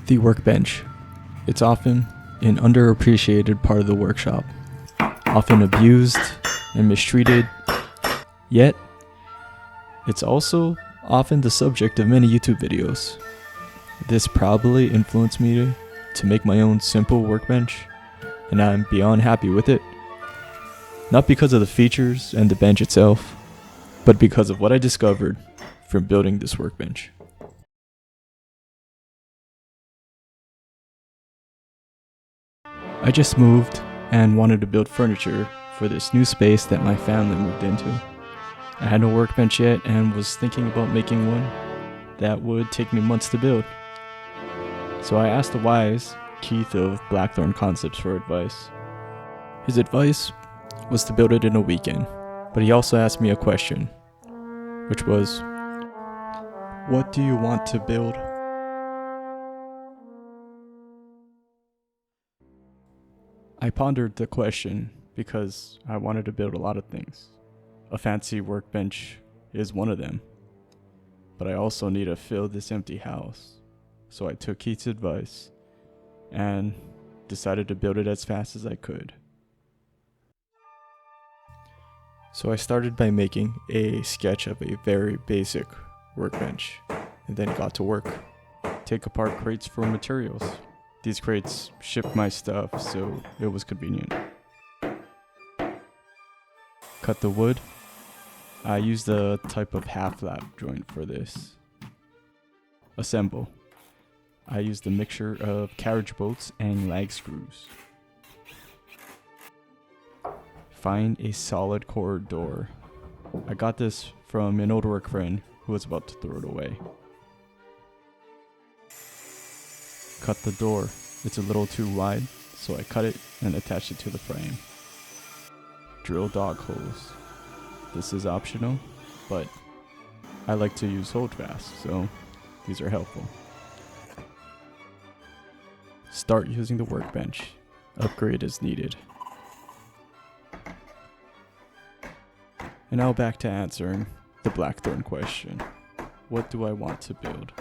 The workbench. It's often an underappreciated part of the workshop, often abused and mistreated, yet it's also often the subject of many YouTube videos. This probably influenced me to make my own simple workbench, and I'm beyond happy with it. Not because of the features and the bench itself, but because of what I discovered from building this workbench. I just moved and wanted to build furniture for this new space that my family moved into. I had no workbench yet and was thinking about making one that would take me months to build. So I asked the wise Keith of Blackthorn Concepts for advice. His advice was to build it in a weekend, but he also asked me a question, which was, what do you want to build? I pondered the question because I wanted to build a lot of things. A fancy workbench is one of them, but I also need to fill this empty house. So I took Keith's advice and decided to build it as fast as I could. So I started by making a sketch of a very basic workbench and then got to work. Take apart crates for materials. These crates shipped my stuff, so it was convenient. Cut the wood. I used a type of half-lap joint for this. Assemble. I used a mixture of carriage bolts and lag screws. Find a solid core door. I got this from an old work friend who was about to throw it away. Cut the door. It's a little too wide, so I cut it and attached it to the frame. Drill dog holes. This is optional, but I like to use holdfast, so these are helpful. Start using the workbench. Upgrade as needed. And now back to answering the Blackthorn question. What do I want to build?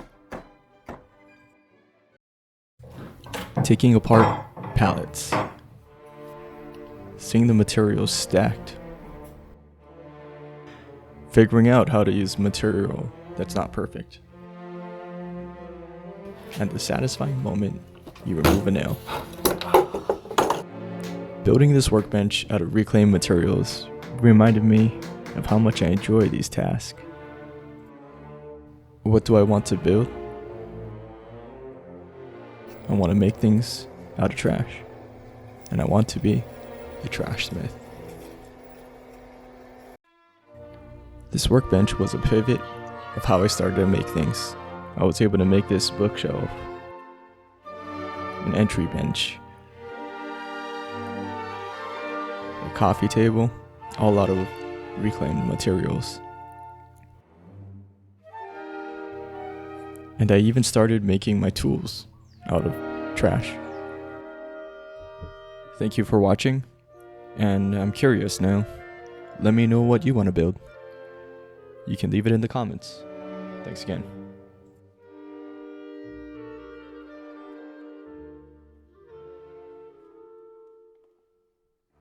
Taking apart pallets. Seeing the materials stacked. Figuring out how to use material that's not perfect. And the satisfying moment you remove a nail. Building this workbench out of reclaimed materials reminded me of how much I enjoy these tasks. What do I want to build? I want to make things out of trash, and I want to be a trash smith. This workbench was a pivot of how I started to make things. I was able to make this bookshelf, an entry bench, a coffee table, all out of reclaimed materials. And I even started making my tools out of trash. Thank you for watching, and I'm curious now. Let me know what you want to build. You can leave it in the comments. Thanks again.